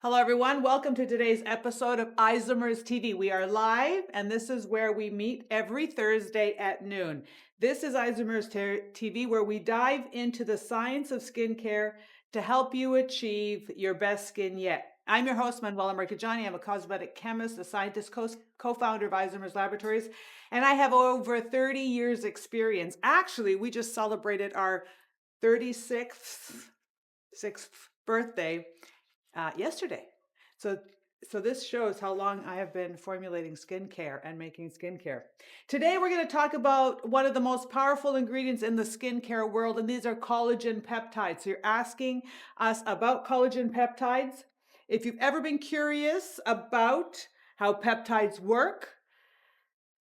Hello, everyone. Welcome to today's episode of Isomers TV. We are live, and this is where we meet every Thursday at noon. This is Isomers TV, where we dive into the science of skincare to help you achieve your best skin yet. I'm your host, Manuela Marcheggiani. I'm a cosmetic chemist, a scientist, co-founder of Isomers Laboratories, and I have over 30 years experience. Actually, we just celebrated our 36th birthday yesterday. So this shows how long I have been formulating skincare and making skincare. Today we're going to talk about one of the most powerful ingredients in the skincare world, and these are collagen peptides. So you're asking us about collagen peptides. If you've ever been curious about how peptides work,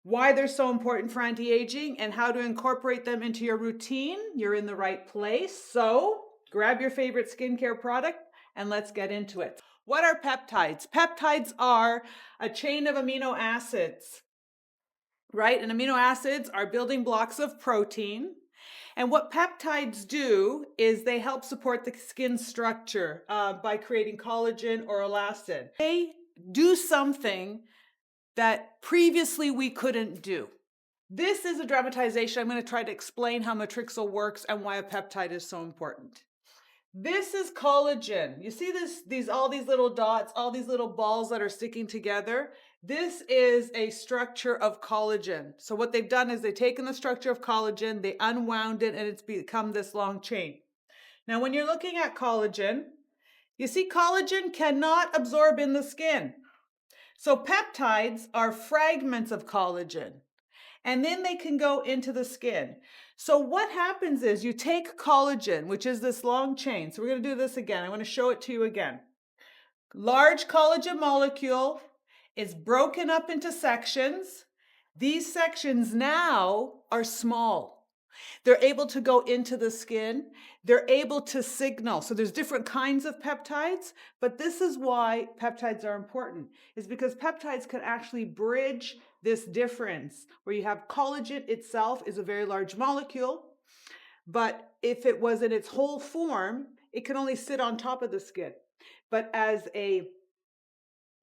why they're so important for anti-aging, and how to incorporate them into your routine, you're in the right place. So grab your favorite skincare product and let's get into it. What are peptides? Peptides are a chain of amino acids, right? And amino acids are building blocks of protein. And what peptides do is they help support the skin structure by creating collagen or elastin. They do something that previously we couldn't do. This is a dramatization. I'm going to try to explain how Matrical works and why a peptide is so important. This is collagen. You see all these little dots, all these little balls that are sticking together. This is a structure of collagen. So what they've done is they've taken the structure of collagen, they unwound it, and it's become this long chain. Now, when you're looking at collagen, you see collagen cannot absorb in the skin. So peptides are fragments of collagen, and then they can go into the skin. So what happens is you take collagen, which is this long chain. So we're going to do this again. I want to show it to you again. Large collagen molecule is broken up into sections. These sections now are small. They're able to go into the skin. They're able to signal. So there's different kinds of peptides, but this is why peptides are important, is because peptides can actually bridge this difference where you have collagen itself is a very large molecule, but if it was in its whole form, it can only sit on top of the skin. But as a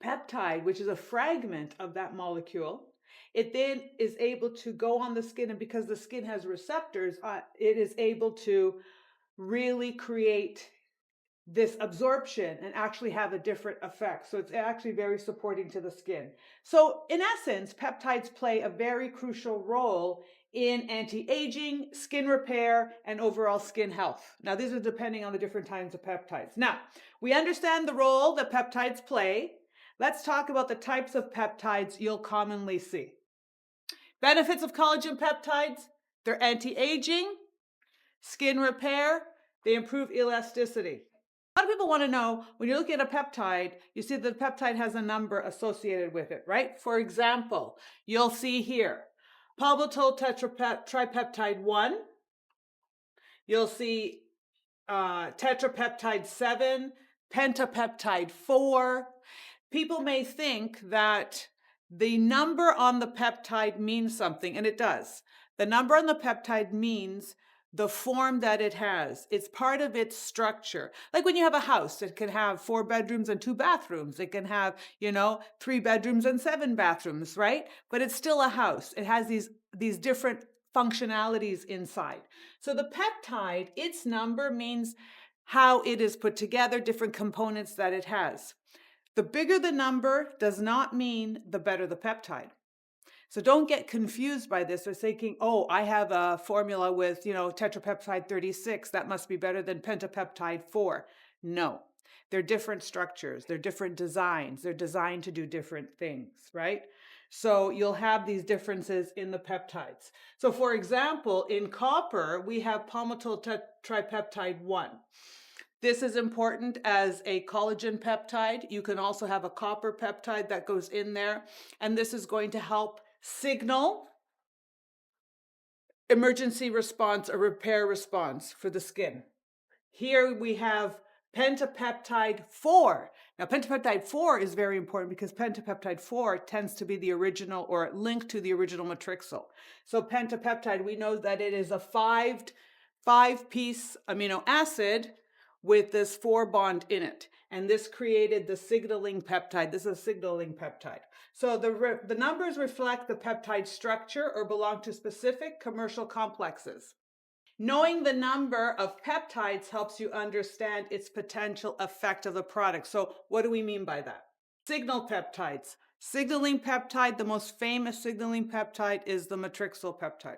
peptide, which is a fragment of that molecule, it then is able to go on the skin, and because the skin has receptors, it is able to really create this absorption and actually have a different effect. So it's actually very supporting to the skin. So in essence, peptides play a very crucial role in anti-aging, skin repair, and overall skin health. Now, these are depending on the different types of peptides. Now, we understand the role that peptides play. Let's talk about the types of peptides you'll commonly see. Benefits of collagen peptides: they're anti-aging, skin repair, they improve elasticity. A lot of people want to know, when you're looking at a peptide, you see that the peptide has a number associated with it, right? For example, you'll see here, palmitoyl tripeptide 1. You'll see tetrapeptide 7, pentapeptide 4. People may think that the number on the peptide means something, and it does. The number on the peptide means the form that it has. It's part of its structure. Like when you have a house, it can have 4 bedrooms and 2 bathrooms. It can have, 3 bedrooms and 7 bathrooms, right? But it's still a house. It has these different functionalities inside. So the peptide, its number means how it is put together, different components that it has. The bigger the number does not mean the better the peptide. So don't get confused by this or thinking, oh, I have a formula with, tetrapeptide 36. That must be better than pentapeptide 4. No, they're different structures. They're different designs. They're designed to do different things, right? So you'll have these differences in the peptides. So for example, in copper, we have palmitoyl tripeptide 1. This is important as a collagen peptide. You can also have a copper peptide that goes in there, and this is going to help signal emergency response or repair response for the skin. Here we have pentapeptide 4. Now, pentapeptide 4 is very important because pentapeptide 4 tends to be the original or linked to the original matrixyl. So pentapeptide, we know that it is a five-piece amino acid with this 4 bond in it. And this created the signaling peptide. This is a signaling peptide. So the numbers reflect the peptide structure or belong to specific commercial complexes. Knowing the number of peptides helps you understand its potential effect of the product. So what do we mean by that? Signal peptides. Signaling peptide, the most famous signaling peptide is the matrixyl peptide.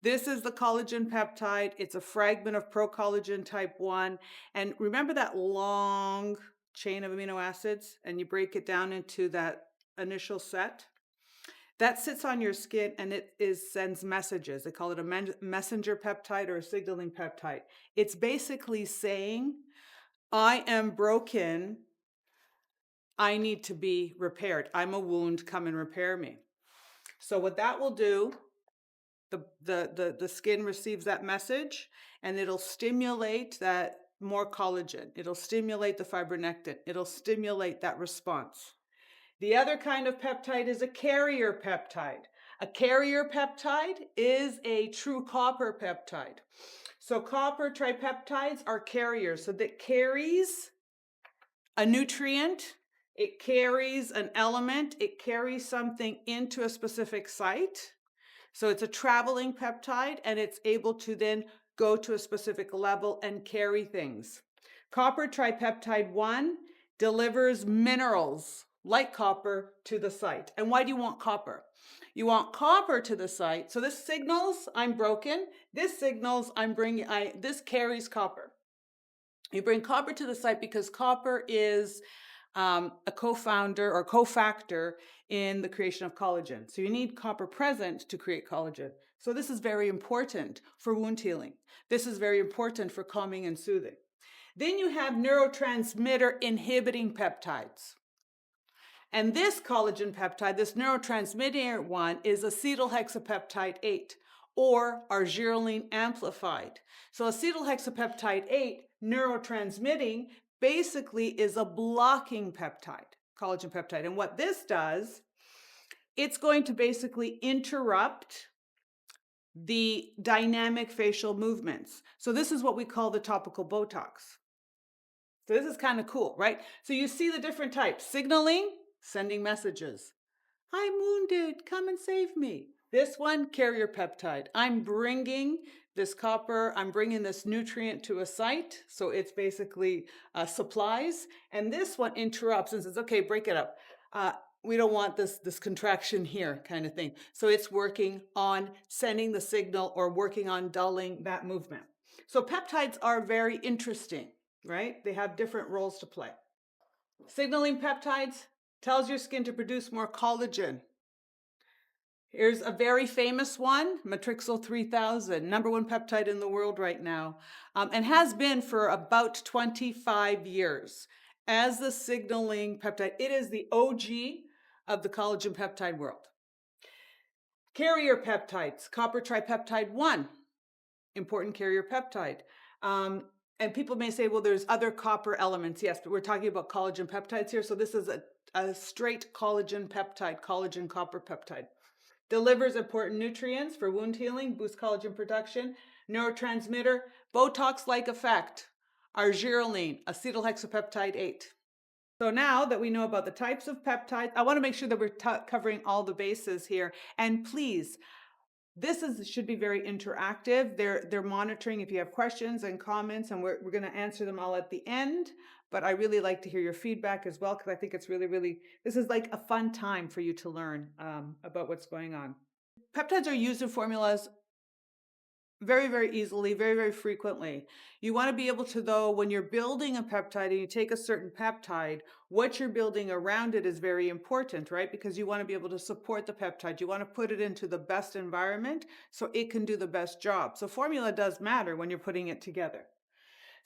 This is the collagen peptide. It's a fragment of procollagen type 1. And remember that long chain of amino acids, and you break it down into that initial set? That sits on your skin and it sends messages. They call it a messenger peptide or a signaling peptide. It's basically saying, I am broken. I need to be repaired. I'm a wound. Come and repair me. So what that will do, the skin receives that message and it'll stimulate that more collagen. It'll stimulate the fibronectin. It'll stimulate that response. The other kind of peptide is a carrier peptide. A carrier peptide is a true copper peptide. So copper tripeptides are carriers. So that carries a nutrient, it carries an element, it carries something into a specific site. So it's a traveling peptide and it's able to then go to a specific level and carry things. Copper tripeptide 1 delivers minerals like copper to the site. And why do you want copper? You want copper to the site. So this signals I'm broken. This signals this carries copper. You bring copper to the site because copper is a co-founder or cofactor in the creation of collagen. So you need copper present to create collagen. So this is very important for wound healing. This is very important for calming and soothing. Then you have neurotransmitter inhibiting peptides. And this collagen peptide, this neurotransmitter one, is acetal hexapeptide 8 or arginine amplified. So acetal hexapeptide 8 neurotransmitting basically is a blocking peptide, collagen peptide. And what this does, it's going to basically interrupt the dynamic facial movements. So this is what we call the topical Botox. So this is kind of cool, right? So you see the different types. Signaling, sending messages. I'm wounded, come and save me. This one, carrier peptide. I'm bringing this copper, I'm bringing this nutrient to a site. So it's basically supplies. And this one interrupts and says, okay, break it up. We don't want this contraction here kind of thing. So it's working on sending the signal or working on dulling that movement. So peptides are very interesting, right? They have different roles to play. Signaling peptides tells your skin to produce more collagen. Here's a very famous one, Matrixyl 3000, #1 peptide in the world right now, and has been for about 25 years as the signaling peptide. It is the OG of the collagen peptide world. Carrier peptides, copper tripeptide 1, important carrier peptide. And people may say, well, there's other copper elements. Yes, but we're talking about collagen peptides here. So this is a straight collagen peptide, collagen copper peptide. Delivers important nutrients for wound healing, boosts collagen production, neurotransmitter, Botox-like effect, arginine, acetyl hexapeptide 8. So now that we know about the types of peptides, I want to make sure that we're covering all the bases here. And please, should be very interactive. They're monitoring if you have questions and comments, and we're going to answer them all at the end. But I really like to hear your feedback as well, because I think it's really, this is like a fun time for you to learn about what's going on. Peptides are used in formulas very easily, very frequently. You want to be able to, though, when you're building a peptide and you take a certain peptide, what you're building around it is very important, right? Because you want to be able to support the peptide. You want to put it into the best environment so it can do the best job. So formula does matter when you're putting it together.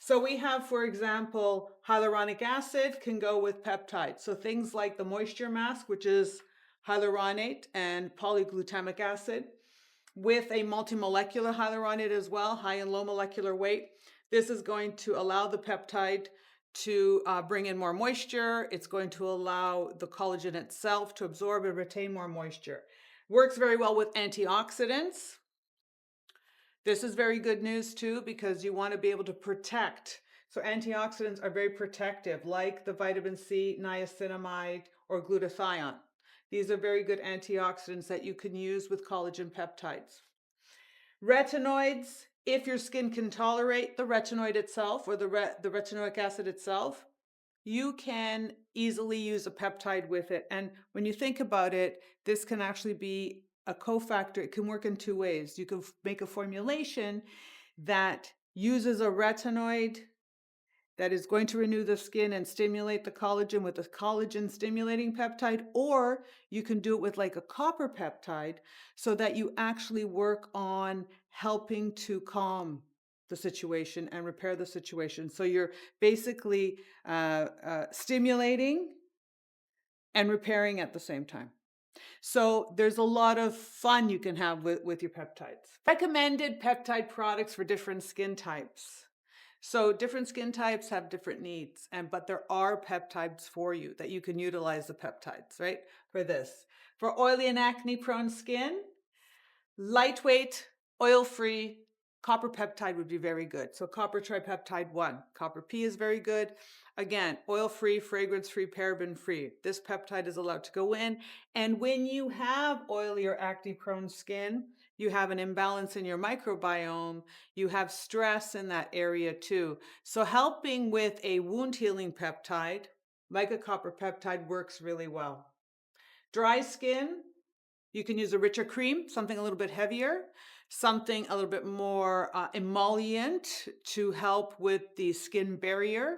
So we have, for example, hyaluronic acid can go with peptides. So things like the moisture mask, which is hyaluronate and polyglutamic acid, with a multimolecular hyaluronate as well, high and low molecular weight. This is going to allow the peptide to bring in more moisture. It's going to allow the collagen itself to absorb and retain more moisture. Works very well with antioxidants. This is very good news too, because you want to be able to protect So antioxidants are very protective, like the vitamin C, niacinamide, or glutathione. These are very good antioxidants that you can use with collagen peptides. Retinoids, if your skin can tolerate the retinoid itself or the retinoic acid itself, you can easily use a peptide with it. And when you think about it, this can actually be a cofactor. It can work in two ways. You can make a formulation that uses a retinoid that is going to renew the skin and stimulate the collagen with a collagen stimulating peptide, or you can do it with like a copper peptide so that you actually work on helping to calm the situation and repair the situation. So you're basically stimulating and repairing at the same time. So there's a lot of fun you can have with your peptides. Recommended peptide products for different skin types. So different skin types have different needs, but there are peptides for you that you can utilize the peptides, right? For this. For oily and acne prone skin, lightweight, oil-free, copper peptide would be very good. So copper tripeptide 1. Copper P is very good. Again, oil-free, fragrance-free, paraben-free. This peptide is allowed to go in. And when you have oily or acne-prone skin, you have an imbalance in your microbiome, you have stress in that area too. So helping with a wound healing peptide, like a copper peptide, works really well. Dry skin, you can use a richer cream, something a little bit heavier, something a little bit more emollient to help with the skin barrier,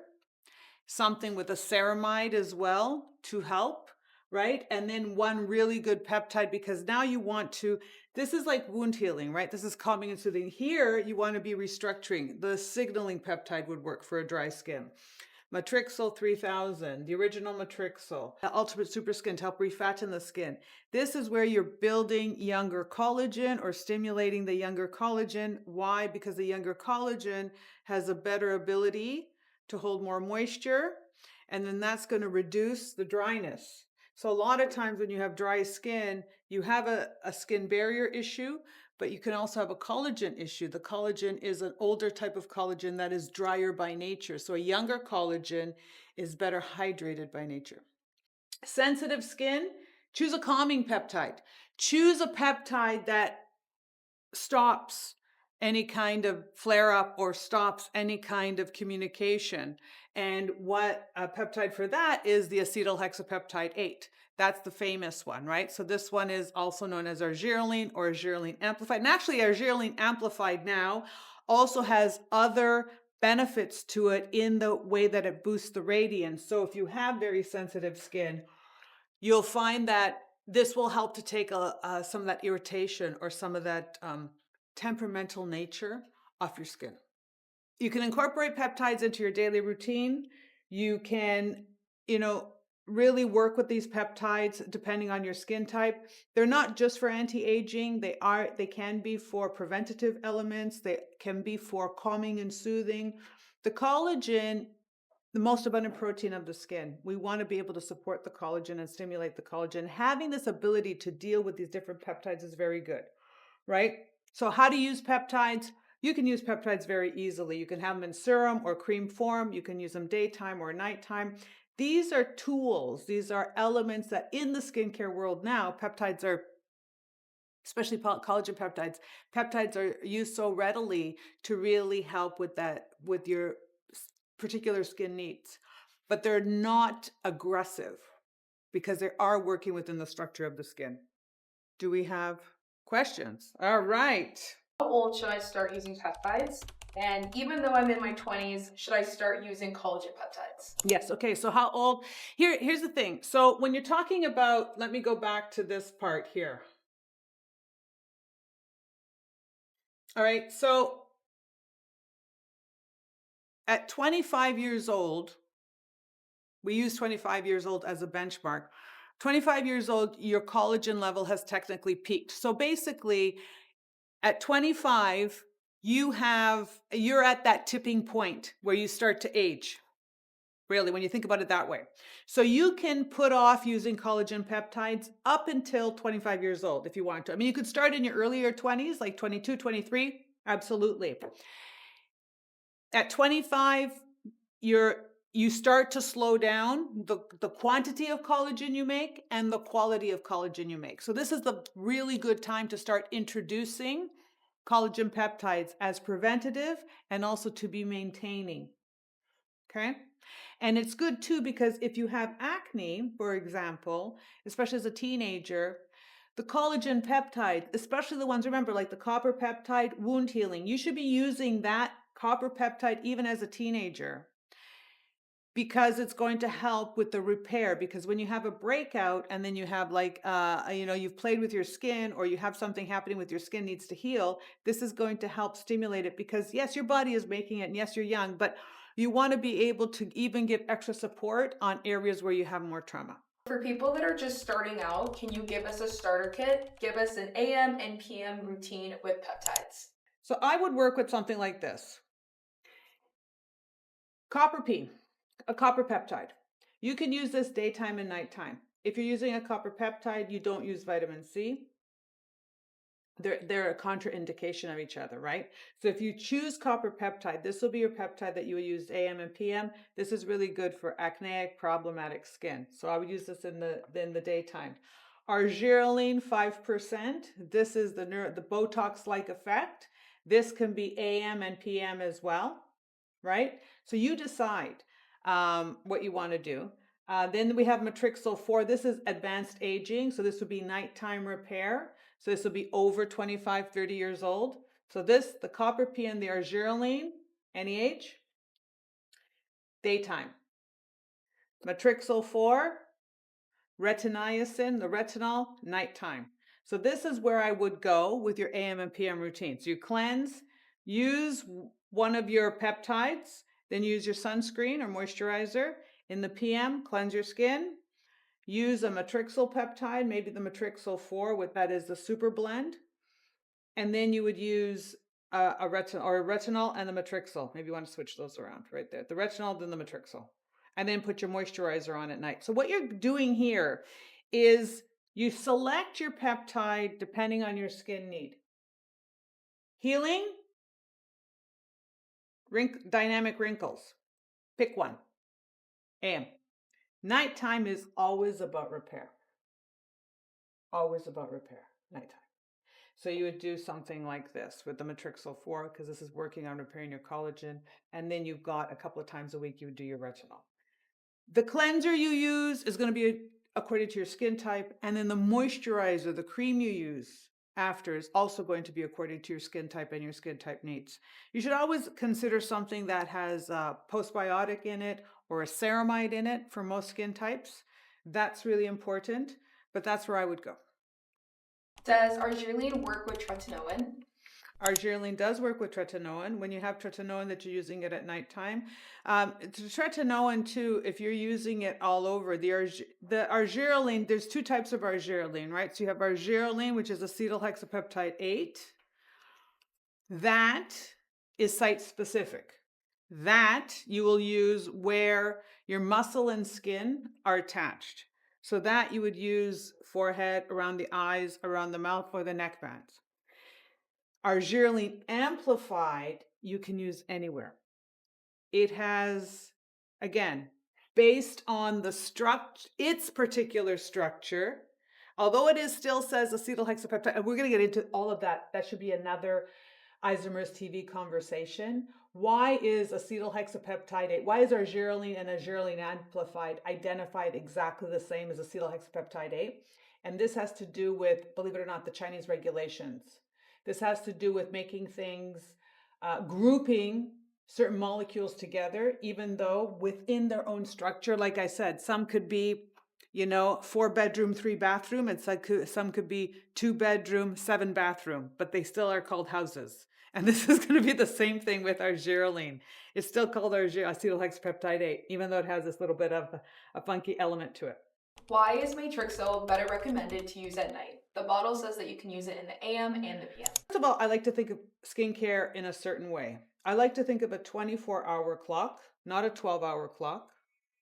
something with a ceramide as well to help, right? And then one really good peptide, because now you want to, this is like wound healing, right? This is calming and soothing. Here, you want to be restructuring. The signaling peptide would work for a dry skin. Matrical 3000, the original Matrical, Ultimate Super Skin to help refatten the skin. This is where you're building younger collagen or stimulating the younger collagen. Why? Because the younger collagen has a better ability to hold more moisture, and then that's going to reduce the dryness. So a lot of times when you have dry skin, you have a skin barrier issue, but you can also have a collagen issue. The collagen is an older type of collagen that is drier by nature. So a younger collagen is better hydrated by nature. Sensitive skin, choose a calming peptide. Choose a peptide that stops any kind of flare up or stops any kind of communication. And what a peptide for that is the acetal hexapeptide 8. That's the famous one, right? So this one is also known as argireline or argireline amplified. And actually argireline amplified now also has other benefits to it in the way that it boosts the radiance. So if you have very sensitive skin, you'll find that this will help to take some of that irritation or some of that temperamental nature off your skin. You can incorporate peptides into your daily routine. You can, really work with these peptides depending on your skin type. They're not just for anti-aging. They can be for preventative elements. They can be for calming and soothing. The collagen, the most abundant protein of the skin. We want to be able to support the collagen and stimulate the collagen. Having this ability to deal with these different peptides is very good, right? So how to use peptides? You can use peptides very easily. You can have them in serum or cream form. You can use them daytime or nighttime. These are tools. These are elements that in the skincare world now, peptides are, especially collagen peptides, peptides are used so readily to really help with that, with your particular skin needs. But they're not aggressive because they are working within the structure of the skin. Do we have questions? All right. How old should I start using peptides? And even though I'm in my 20s, should I start using collagen peptides? Yes. Okay. So how old? Here's the thing. So when you're talking about, let me go back to this part here. All right. So at 25 years old, we use 25 years old as a benchmark. 25 years old, your collagen level has technically peaked. So basically, at 25, you're at that tipping point where you start to age. Really, when you think about it that way. So you can put off using collagen peptides up until 25 years old if you want to. I mean, you could start in your earlier 20s, like 22, 23. Absolutely. At 25, you start to slow down the quantity of collagen you make and the quality of collagen you make. So this is the really good time to start introducing collagen peptides as preventative and also to be maintaining. Okay. And it's good too, because if you have acne, for example, especially as a teenager, the collagen peptide, especially the ones, remember, like the copper peptide, wound healing, you should be using that copper peptide even as a teenager, because it's going to help with the repair. Because when you have a breakout and then you have like, you've played with your skin, or you have something happening with your skin needs to heal, this is going to help stimulate it, because yes, your body is making it and yes, you're young, but you want to be able to even give extra support on areas where you have more trauma. For people that are just starting out, can you give us a starter kit? Give us an AM and PM routine with peptides. So I would work with something like this. Copper P, a copper peptide. You can use this daytime and nighttime. If you're using a copper peptide, you don't use vitamin C. They're a contraindication of each other, right? So if you choose copper peptide, this will be your peptide that you would use AM and PM. This is really good for acneic, problematic skin. So I would use this in the daytime. Argireline 5%. This is the Botox-like effect. This can be AM and PM as well, right? So you decide what you want to do. Then we have Matrical 4. This is advanced aging. So this would be nighttime repair. So this will be over 25, 30 years old. So this, the copper P and the argireline, NEH, daytime. Matrical 4, retiniacin, the retinol, nighttime. So this is where I would go with your AM and PM routine. So you cleanse, use one of your peptides, then use your sunscreen or moisturizer. In the PM, cleanse your skin. Use a Matrical peptide, maybe the Matrical 4, with that is the super blend. And then you would use a retinol and the Matrical. Maybe you want to switch those around right there. The retinol, then the Matrical. And then put your moisturizer on at night. So what you're doing here is you select your peptide depending on your skin need. Healing, dynamic wrinkles. Pick one. AM. Nighttime is always about repair. Always about repair. Nighttime. So you would do something like this with the Matrical 4, because this is working on repairing your collagen. And then you've got a couple of times a week you would do your retinol. The cleanser you use is going to be according to your skin type. And then the moisturizer, the cream you use after, is also going to be according to your skin type and your skin type needs. You should always consider something that has a postbiotic in it or a ceramide in it for most skin types. That's really important, but that's where I would go. Does argireline work with tretinoin? Argireline does work with tretinoin. When you have tretinoin that you're using it at nighttime, tretinoin too, if you're using it all over, the argireline, there's two types of argireline, right? So you have argireline, which is acetal hexapeptide 8. That is site specific. That you will use where your muscle and skin are attached. So that you would use forehead, around the eyes, around the mouth, or the neck bands. Argireline amplified, you can use anywhere. It has, again, based on its particular structure, although it still says acetyl hexapeptide, and we're going to get into all of that. That should be another Isomers TV conversation. Why is acetyl hexapeptide 8? Why is argireline and argireline amplified identified exactly the same as acetyl hexapeptide 8? And this has to do with, believe it or not, the Chinese regulations. This has to do with making things, grouping certain molecules together, even though within their own structure, like I said, some could be, 4-bedroom, 3-bathroom, and some could be 2-bedroom, 7-bathroom, but they still are called houses. And this is going to be the same thing with argireline. It's still called acetyl hexapeptide 8, even though it has this little bit of a funky element to it. Why is Matrixyl better recommended to use at night? The bottle says that you can use it in the AM and the PM. First of all, I like to think of skincare in a certain way. I like to think of a 24-hour clock, not a 12-hour clock.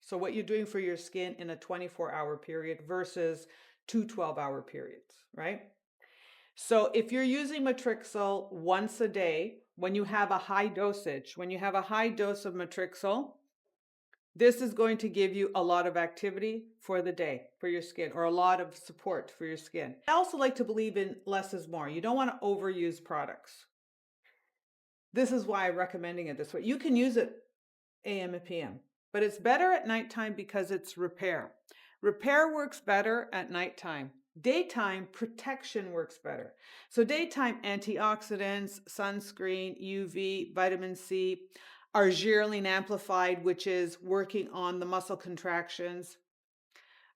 So what you're doing for your skin in a 24-hour period versus 2 12-hour periods, right? So if you're using Matrixyl once a day, when you have a high dosage, when you have a high dose of Matrixyl, This is going to give you a lot of activity for the day for your skin, or a lot of support for your skin. I also like to believe in less is more. You don't want to overuse products. This is why I'm recommending it this way. You can use it AM and PM, but it's better at nighttime because it's repair. Repair works better at nighttime. Daytime protection works better. So daytime antioxidants, sunscreen, UV, vitamin C, arginine amplified, which is working on the muscle contractions,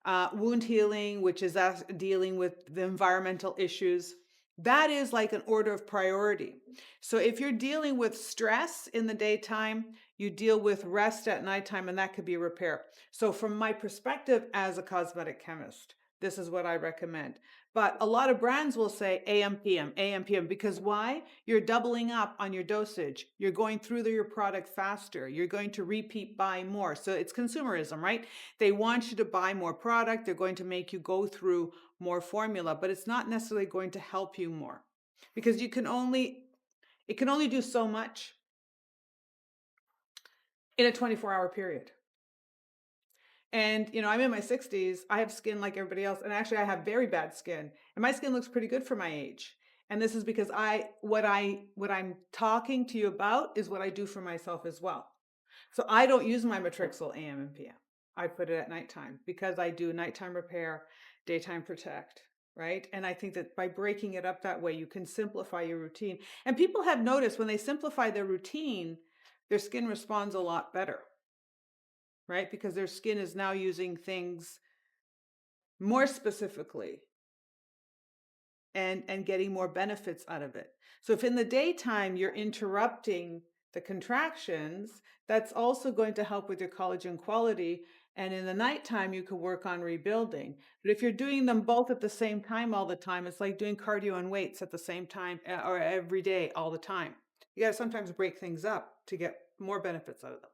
wound healing, which is us dealing with the environmental issues. That is like an order of priority. So if you're dealing with stress in the daytime, you deal with rest at nighttime, and that could be repair. So from my perspective as a cosmetic chemist, this is what I recommend. But a lot of brands will say AM, PM, because why? You're doubling up on your dosage. You're going through your product faster. You're going to repeat buy more. So it's consumerism, right? They want you to buy more product. They're going to make you go through more formula, but it's not necessarily going to help you more, because it can only do so much in a 24-hour period. And, I'm in my 60s. I have skin like everybody else. And actually, I have very bad skin. And my skin looks pretty good for my age. And this is because what I'm talking to you about is what I do for myself as well. So I don't use my Matrical AM and PM. I put it at nighttime because I do nighttime repair, daytime protect, right? And I think that by breaking it up that way, you can simplify your routine. And people have noticed when they simplify their routine, their skin responds a lot better, right? Because their skin is now using things more specifically and getting more benefits out of it. So if in the daytime you're interrupting the contractions, that's also going to help with your collagen quality. And in the nighttime, you can work on rebuilding. But if you're doing them both at the same time all the time, it's like doing cardio and weights at the same time or every day all the time. You got to sometimes break things up to get more benefits out of them.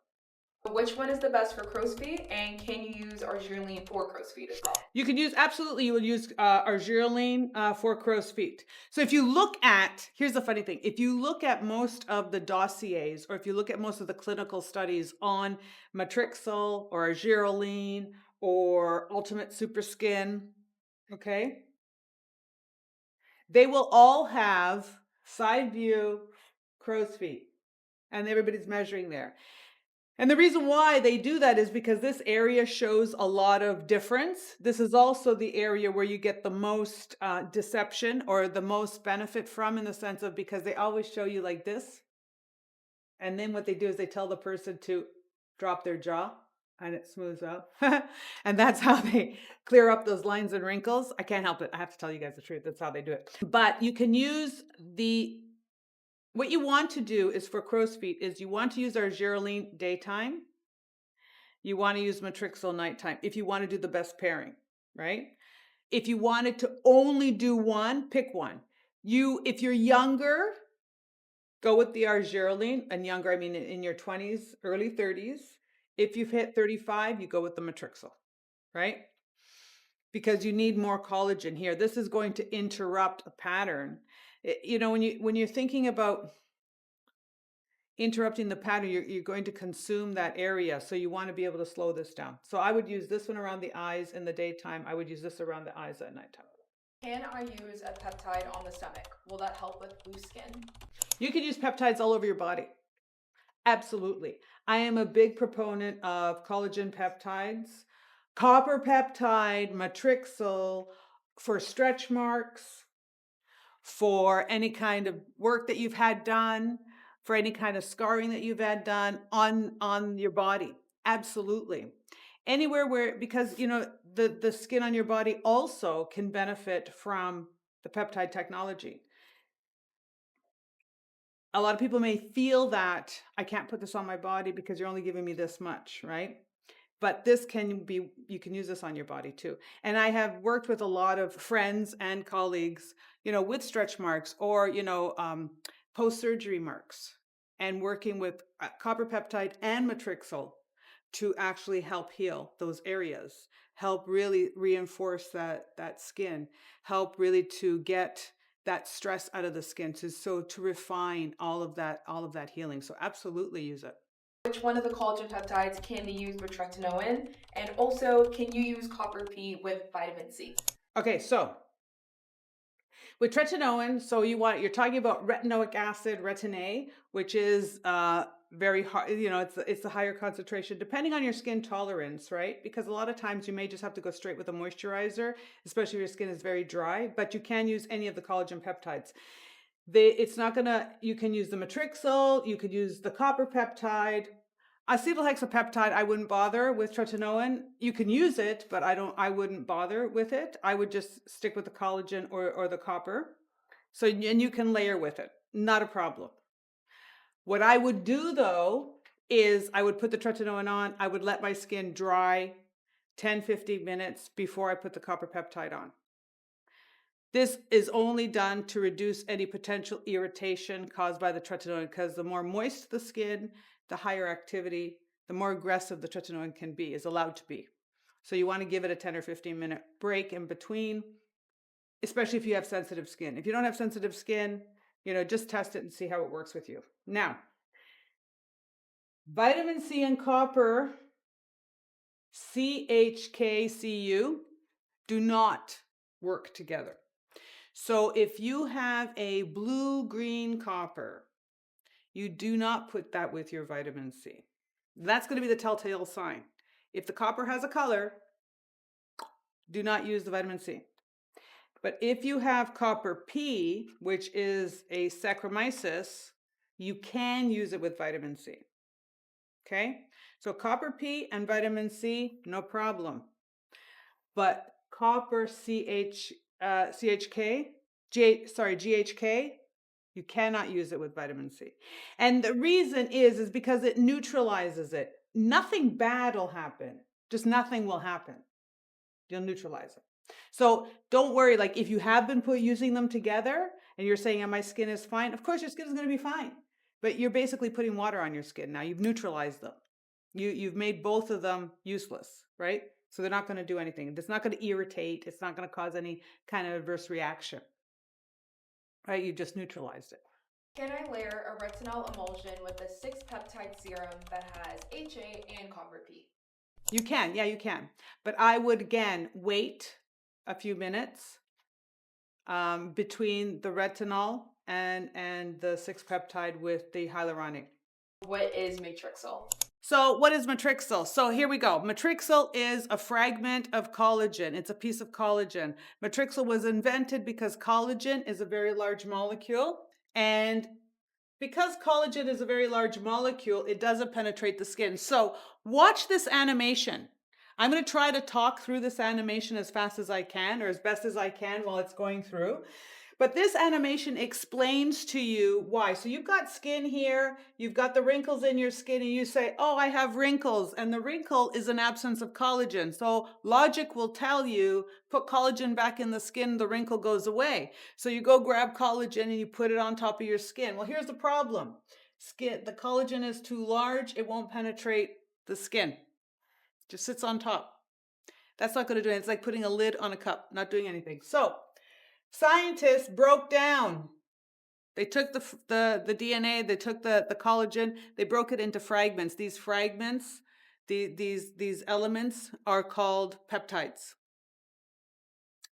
Which one is the best for crow's feet, and can you use arginine for crow's feet as well? You can use, absolutely, you will use arginine for crow's feet. So if you look at, here's the funny thing, if you look at most of the dossiers, or if you look at most of the clinical studies on Matrical or arginine or Ultimate Super Skin, okay, they will all have side view crow's feet, and everybody's measuring there. And the reason why they do that is because this area shows a lot of difference. This is also the area where you get the most deception or the most benefit from, in the sense of, because they always show you like this. And then what they do is they tell the person to drop their jaw and it smooths out. And that's how they clear up those lines and wrinkles. I can't help it. I have to tell you guys the truth. That's how they do it. But you can use what you want to do is, for crow's feet, is you want to use arginine daytime. You want to use Matrical nighttime if you want to do the best pairing, right? If you wanted to only do one, pick one. If you're younger, go with the arginine, and younger, I mean in your 20s, early 30s. If you've hit 35, you go with the Matrical, right? Because you need more collagen here. This is going to interrupt a pattern. When you're thinking about interrupting the pattern, you're going to consume that area. So you want to be able to slow this down. So I would use this one around the eyes in the daytime. I would use this around the eyes at nighttime. Can I use a peptide on the stomach? Will that help with loose skin? You can use peptides all over your body. Absolutely. I am a big proponent of collagen peptides, copper peptide, Matrical, for stretch marks, for any kind of work that you've had done, for any kind of scarring that you've had done on your body. Absolutely. Anywhere where, because the skin on your body also can benefit from the peptide technology. A lot of people may feel that I can't put this on my body because you're only giving me this much, right? But this you can use this on your body too. And I have worked with a lot of friends and colleagues, with stretch marks or, post-surgery marks, and working with copper peptide and Matrical to actually help heal those areas, help really reinforce that skin, help really to get that stress out of the skin, to refine all of that healing. So absolutely use it. which one of the collagen peptides can be used with tretinoin? And also, can you use copper P with vitamin C? Okay, so with tretinoin, you're talking about retinoic acid, retin A, which is very hard, it's the higher concentration depending on your skin tolerance, right? Because a lot of times you may just have to go straight with a moisturizer, especially if your skin is very dry, but you can use any of the collagen peptides. You can use the Matrical, you could use the copper peptide. Acetal hexapeptide, I wouldn't bother with tretinoin. You can use it, but I wouldn't bother with it. I would just stick with the collagen or the copper. And you can layer with it. Not a problem. What I would do though, is I would put the tretinoin on. I would let my skin dry 10-15 minutes before I put the copper peptide on. This is only done to reduce any potential irritation caused by the tretinoin, because the more moist the skin, the higher activity, the more aggressive the tretinoin is allowed to be. So you want to give it a 10 or 15 minute break in between, especially if you have sensitive skin. If you don't have sensitive skin, just test it and see how it works with you. Now, vitamin C and copper, CHKCU, do not work together. So if you have a blue-green copper, you do not put that with your vitamin C. That's going to be the telltale sign. If the copper has a color, do not use the vitamin C. But if you have copper P, which is a Saccharomyces, you can use it with vitamin C. Okay? So copper P and vitamin C, no problem. But copper GHK, you cannot use it with vitamin C. And the reason is because it neutralizes it. Nothing bad will happen. Just nothing will happen. You'll neutralize it. So don't worry, like if you have been using them together and you're saying, my skin is fine, of course your skin is going to be fine. But you're basically putting water on your skin now. You've neutralized them. You've made both of them useless, right? So they're not going to do anything. It's not going to irritate. It's not going to cause any kind of adverse reaction, right? You just neutralized it. Can I layer a retinol emulsion with a 6-peptide serum that has HA and copper P? You can, yeah, you can. But I would, again, wait a few minutes between the retinol and the 6-peptide with the hyaluronic. What is Matrical? So what is Matrical? So here we go. Matrical is a fragment of collagen. It's a piece of collagen. Matrical was invented because collagen is a very large molecule. And because collagen is a very large molecule, it doesn't penetrate the skin. So watch this animation. I'm going to try to talk through this animation as fast as I can, or as best as I can while it's going through. But this animation explains to you why. So you've got skin here, you've got the wrinkles in your skin, and you say, oh, I have wrinkles. And the wrinkle is an absence of collagen. So logic will tell you, put collagen back in the skin, the wrinkle goes away. So you go grab collagen and you put it on top of your skin. Well, here's the problem. The collagen is too large, it won't penetrate the skin. It just sits on top. That's not going to do it. It's like putting a lid on a cup, not doing anything. So scientists broke down. They took the DNA, they took the collagen, they broke it into fragments. These fragments, these elements are called peptides.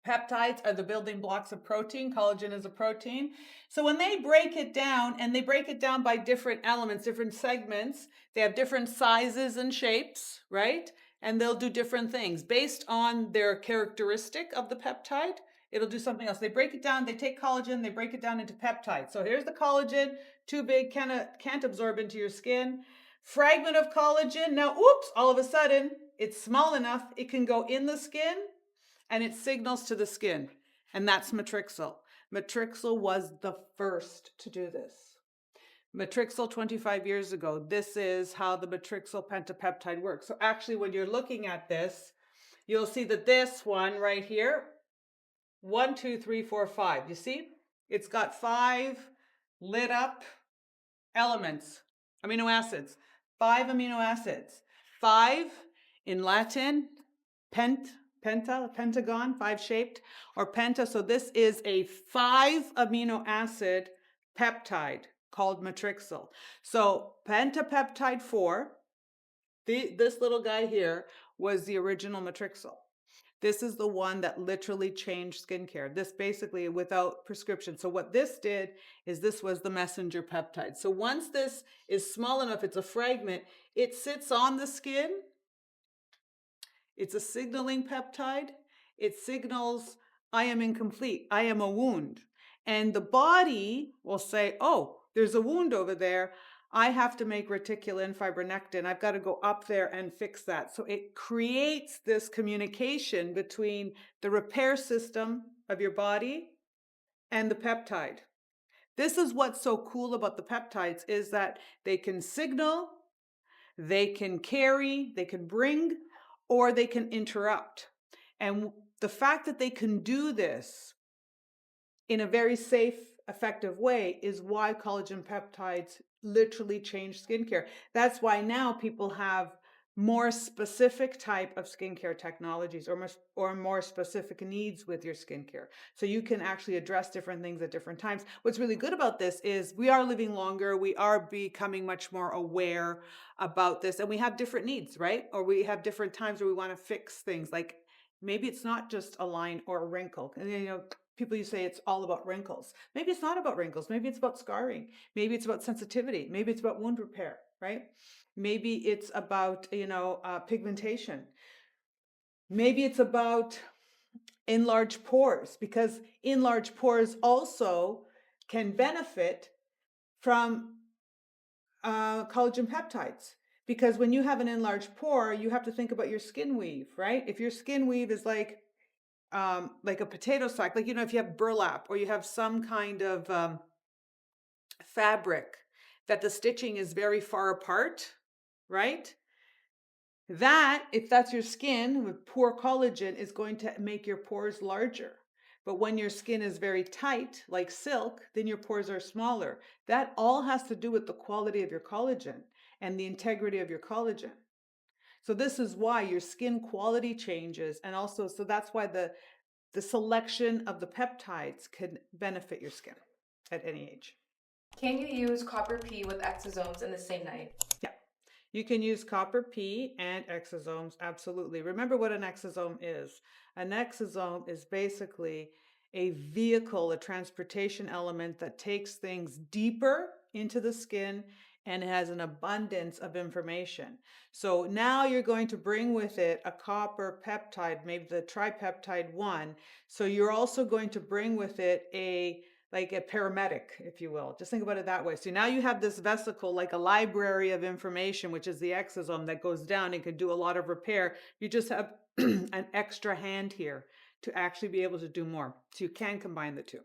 Peptides are the building blocks of protein. Collagen is a protein. So when they break it down, and they break it down by different elements, different segments, they have different sizes and shapes, right? And they'll do different things based on their characteristic of the peptide. It'll do something else. They break it down, they take collagen, they break it down into peptides. So here's the collagen, too big, can't absorb into your skin. Fragment of collagen, now, oops, all of a sudden, it's small enough, it can go in the skin, and it signals to the skin. And that's Matrical. Matrical was the first to do this. Matrical 25 years ago, this is how the Matrical pentapeptide works. So actually, when you're looking at this, you'll see that this one right here, 1, 2, 3, 4, 5. You see? It's got 5 lit up elements, amino acids. 5 amino acids. 5 in Latin, pentagon, 5 shaped, or penta. So this is a 5 amino acid peptide. called Matrical. So pentapeptide 4, this little guy here was the original Matrical. This is the one that literally changed skincare. This basically without prescription. So what this did is this was the messenger peptide. So once this is small enough, it's a fragment, it sits on the skin. It's a signaling peptide. It signals, I am incomplete. I am a wound. And the body will say, oh, there's a wound over there. I have to make reticulin fibronectin. I've got to go up there and fix that. So it creates this communication between the repair system of your body and the peptide. This is what's so cool about the peptides is that they can signal, they can carry, they can bring, or they can interrupt. And the fact that they can do this in a very safe, effective way is why collagen peptides literally change skincare. That's why now people have more specific type of skincare technologies or more specific needs with your skincare. So you can actually address different things at different times. What's really good about this is we are living longer. We are becoming much more aware about this, and we have different needs, right? Or we have different times where we want to fix things. Like maybe it's not just a line or a wrinkle. And people you say it's all about wrinkles. Maybe it's not about wrinkles. Maybe it's about scarring. Maybe it's about sensitivity. Maybe it's about wound repair, right? Maybe it's about, pigmentation. Maybe it's about enlarged pores, because enlarged pores also can benefit from collagen peptides. Because when you have an enlarged pore, you have to think about your skin weave, right? If your skin weave is like a potato sack, like, if you have burlap or you have some kind of fabric that the stitching is very far apart, right? That, if that's your skin with poor collagen, is going to make your pores larger. But when your skin is very tight, like silk, then your pores are smaller. That all has to do with the quality of your collagen and the integrity of your collagen. So this is why your skin quality changes. And also, so that's why the selection of the peptides can benefit your skin at any age. Can you use copper P with exosomes in the same night? Yeah, you can use copper P and exosomes, absolutely. Remember what an exosome is. An exosome is basically a vehicle, a transportation element that takes things deeper into the skin and has an abundance of information. So now you're going to bring with it a copper peptide, maybe the tripeptide 1. So you're also going to bring with it like a paramedic, if you will. Just think about it that way. So now you have this vesicle, like a library of information, which is the exosome that goes down and can do a lot of repair. You just have an extra hand here to actually be able to do more. So you can combine the two.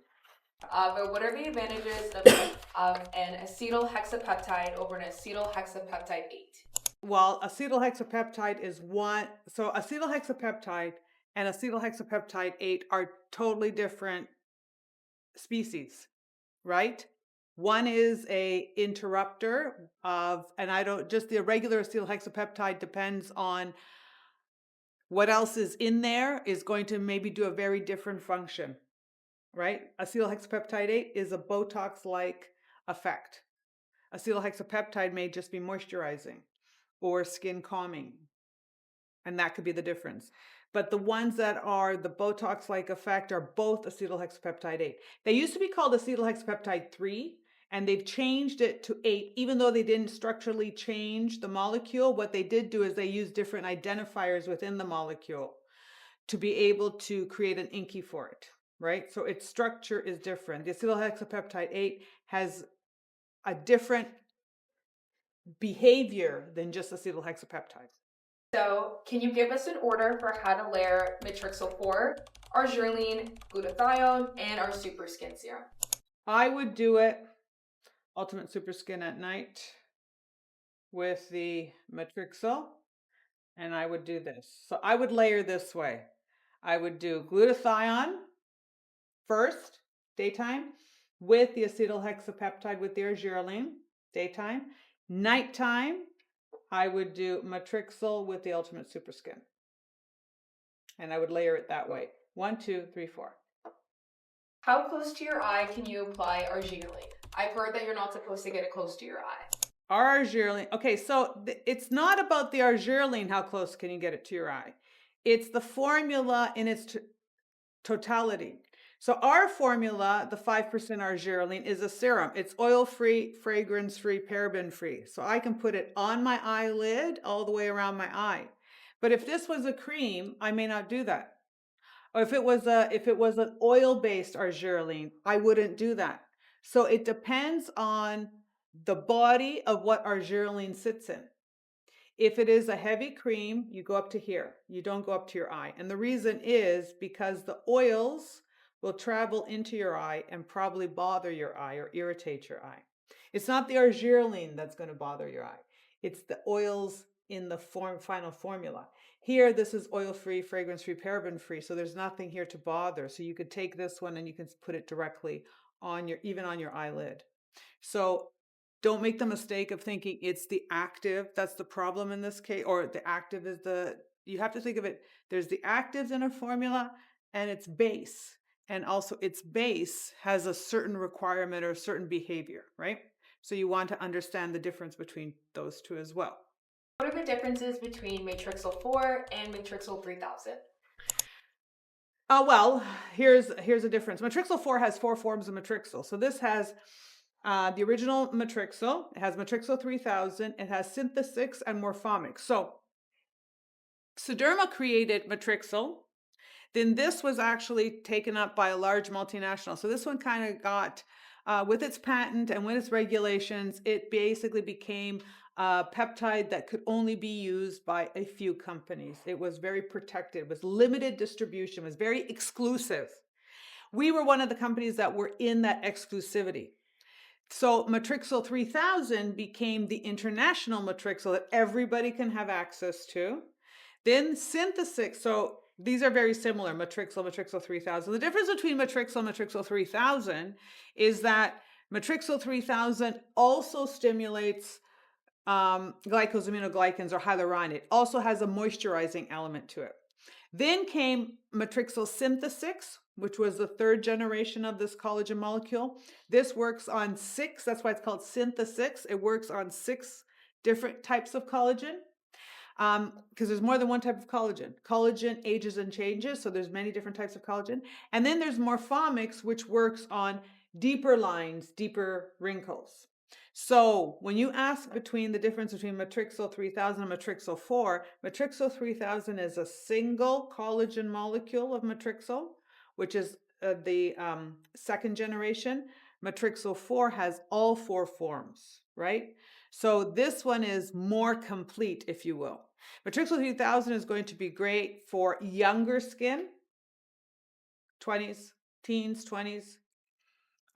But what are the advantages of an acetal hexapeptide over an acetal hexapeptide 8? Well, acetal hexapeptide is one. So acetal hexapeptide and acetal hexapeptide 8 are totally different species, right? One is a interrupter of, and I don't, just the regular acetyl hexapeptide depends on what else is in there, is going to maybe do a very different function, right? Acetyl hexapeptide 8 is a Botox-like effect. Acetyl hexapeptide may just be moisturizing or skin calming, and that could be the difference. But the ones that are the Botox-like effect are both acetyl hexapeptide 8. They used to be called acetyl hexapeptide 3, and they've changed it to 8, even though they didn't structurally change the molecule. What they did do is they used different identifiers within the molecule to be able to create an inky for it, right? So its structure is different. The acetyl hexapeptide 8 has a different behavior than just acetyl hexapeptide. So, can you give us an order for how to layer Matrixyl 4, arginine, glutathione, and our Super Skin Serum? I would do it Ultimate Super Skin at night with the Matrixyl, and I would do this. So I would layer this way. I would do glutathione first, daytime, with the acetyl hexapeptide with the arginine, daytime. Nighttime, I would do Matrixyl with the Ultimate Super Skin. And I would layer it that way. 1, 2, 3, 4. How close to your eye can you apply arginine? I've heard that you're not supposed to get it close to your eye. Argireline. Okay, so it's not about the argireline, how close can you get it to your eye? It's the formula in its totality. So our formula, the 5% argireline, is a serum. It's oil-free, fragrance-free, paraben-free. So I can put it on my eyelid all the way around my eye. But if this was a cream, I may not do that. Or if it was an oil-based argireline, I wouldn't do that. So it depends on the body of what argireline sits in. If it is a heavy cream, you go up to here. You don't go up to your eye. And the reason is because the oils will travel into your eye and probably bother your eye or irritate your eye. It's not the argireline that's going to bother your eye. It's the oils in the final formula. Here, this is oil-free, fragrance-free, paraben-free, so there's nothing here to bother. So you could take this one and you can put it directly on even on your eyelid. So don't make the mistake of thinking it's the active that's the problem in this case, or the active is you have to think of it, there's the actives in a formula and its base. And also its base has a certain requirement or a certain behavior, right? So you want to understand the difference between those two as well. What are the differences between Matrixyl 4 and Matrixyl 3000? Well, here's a difference. Matrixyl 4 has 4 forms of matrixyl. So this has the original Matrixyl. It has Matrixyl 3000. It has Synthesix and Morphomics. So Sederma created Matrixyl. Then this was actually taken up by a large multinational. So this one kind of got, with its patent and with its regulations, it basically became a peptide that could only be used by a few companies. It was very protected, it was limited distribution, it was very exclusive. We were one of the companies that were in that exclusivity. So Matrixyl 3000 became the international Matrixyl that everybody can have access to. Then Synthesix, so these are very similar, Matrixyl, Matrixyl 3000. The difference between Matrixyl and Matrixyl 3000 is that Matrixyl 3000 also stimulates glycosaminoglycans or hyaluronate. It also has a moisturizing element to it. Then came Matrixyl Synthesix, which was the third generation of this collagen molecule. This works on 6, that's why it's called Synthesix. It works on 6 different types of collagen. Because there's more than one type of collagen. Collagen ages and changes, so there's many different types of collagen. And then there's Morphomics, which works on deeper lines, deeper wrinkles. So when you ask between the difference between Matrixyl 3000 and Matrixyl 4, Matrixyl 3000 is a single collagen molecule of Matrixyl, which is the second generation. Matrixyl 4 has all 4 forms, right? So this one is more complete, if you will. Matrixyl 3000 is going to be great for younger skin, 20s, teens, 20s.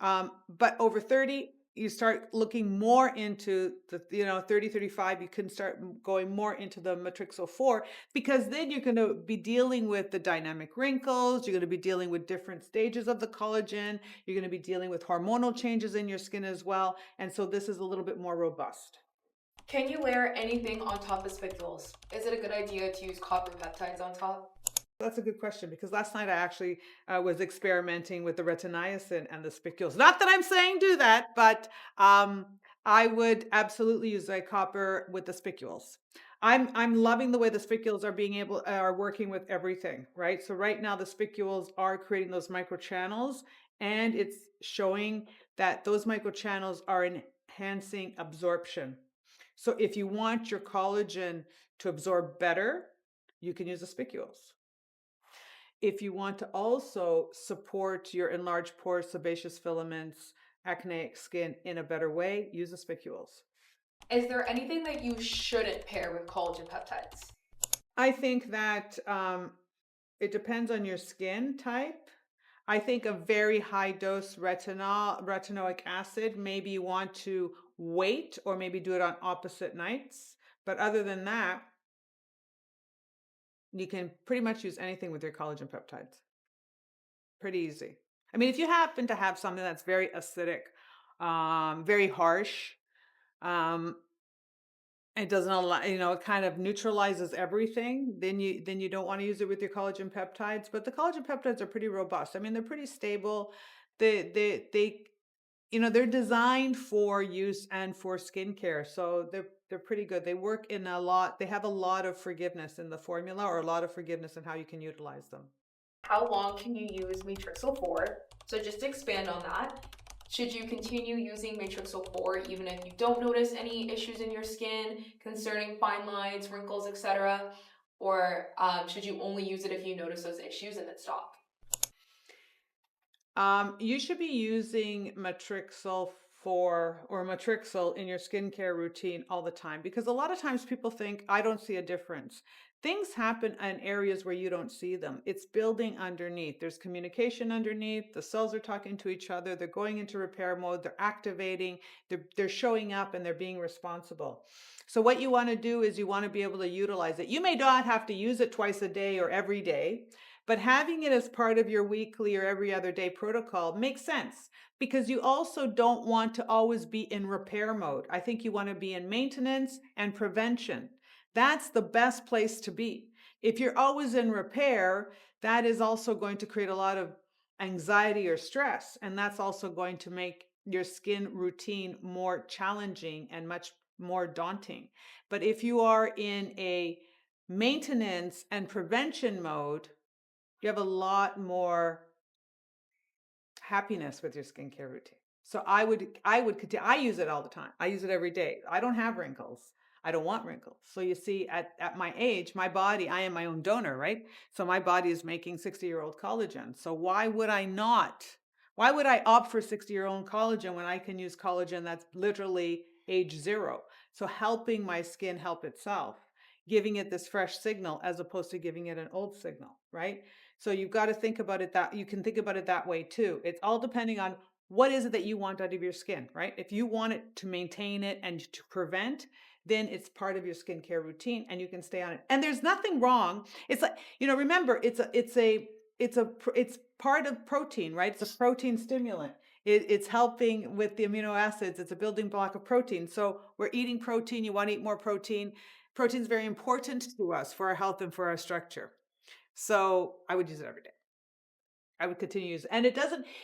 But over 30, you start looking more into the, 30, 35, you can start going more into the Matrixyl 4, because then you're going to be dealing with the dynamic wrinkles, you're going to be dealing with different stages of the collagen, you're going to be dealing with hormonal changes in your skin as well. And so this is a little bit more robust. Can you layer anything on top of spicules? Is it a good idea to use copper peptides on top? That's a good question, because last night I actually was experimenting with the retiniacin and the spicules. Not that I'm saying do that, but I would absolutely use a copper with the spicules. I'm loving the way the spicules are working with everything, right? So right now the spicules are creating those microchannels, and it's showing that those microchannels are enhancing absorption. So if you want your collagen to absorb better, you can use the spicules. If you want to also support your enlarged pores, sebaceous filaments, acneic skin in a better way, use the spicules. Is there anything that you shouldn't pair with collagen peptides? I think that it depends on your skin type. I think a very high dose retinoic acid, maybe you want to wait or maybe do it on opposite nights. But other than that, you can pretty much use anything with your collagen peptides. Pretty easy. I mean, if you happen to have something that's very acidic, very harsh, it doesn't allow, it kind of neutralizes everything, then you don't want to use it with your collagen peptides. But the collagen peptides are pretty robust. I mean, they're pretty stable. They they're designed for use and for skincare, so they're pretty good. They work in a lot. They have a lot of forgiveness in the formula, or a lot of forgiveness in how you can utilize them. How long can you use Matrixyl for? So just to expand on that, should you continue using Matrixyl 4 even if you don't notice any issues in your skin concerning fine lines, wrinkles, etc.? Or should you only use it if you notice those issues and then stop? You should be using Matrixyl or Matrixyl in your skincare routine all the time, because a lot of times people think, I don't see a difference. Things happen in areas where you don't see them. It's building underneath. There's communication underneath. The cells are talking to each other. They're going into repair mode. They're activating. They're showing up and they're being responsible. So what you want to do is you want to be able to utilize it. You may not have to use it twice a day or every day, but having it as part of your weekly or every other day protocol makes sense, because you also don't want to always be in repair mode. I think you want to be in maintenance and prevention. That's the best place to be. If you're always in repair, that is also going to create a lot of anxiety or stress. And that's also going to make your skin routine more challenging and much more daunting. But if you are in a maintenance and prevention mode, you have a lot more happiness with your skincare routine. So I would continue. I use it all the time. I use it every day. I don't have wrinkles. I don't want wrinkles. So you see, at my age, my body, I am my own donor, right? So my body is making 60-year-old collagen. So why would I not? Why would I opt for 60-year-old collagen when I can use collagen that's literally age 0? So helping my skin help itself, giving it this fresh signal as opposed to giving it an old signal, right? So you've got to think about it that you can think about it that way too. It's all depending on what is it that you want out of your skin, right? If you want it to maintain it and to prevent, then it's part of your skincare routine and you can stay on it. And there's nothing wrong. It's like, remember, it's part of protein, right? It's a protein stimulant. It's helping with the amino acids. It's a building block of protein. So we're eating protein. You want to eat more protein. Protein is very important to us for our health and for our structure. So I would use it every day. I would continue to use it. And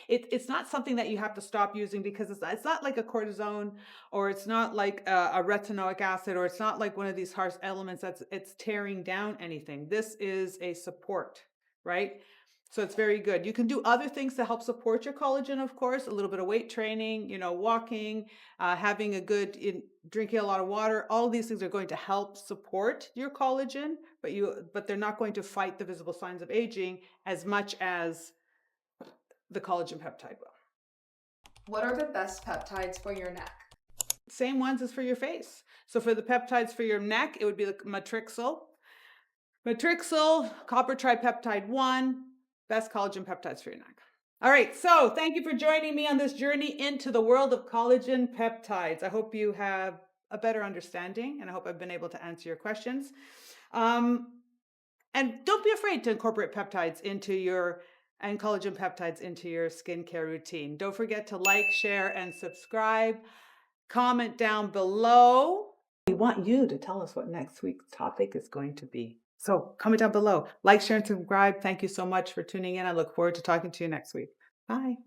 it's not something that you have to stop using, because it's not like a cortisone, or it's not like a retinoic acid, or it's not like one of these harsh elements it's tearing down anything. This is a support, right? So it's very good. You can do other things to help support your collagen, of course, a little bit of weight training, walking, having drinking a lot of water. All of these things are going to help support your collagen, but they're not going to fight the visible signs of aging as much as the collagen peptide will. What are the best peptides for your neck? Same ones as for your face. So for the peptides for your neck, it would be the Matrixyl, copper tripeptide 1, best collagen peptides for your neck. All right, so thank you for joining me on this journey into the world of collagen peptides. I hope you have a better understanding, and I hope I've been able to answer your questions. And don't be afraid to incorporate peptides and collagen peptides into your skincare routine. Don't forget to like, share, and subscribe. Comment down below. We want you to tell us what next week's topic is going to be. So comment down below. Like, share, and subscribe. Thank you so much for tuning in. I look forward to talking to you next week. Bye.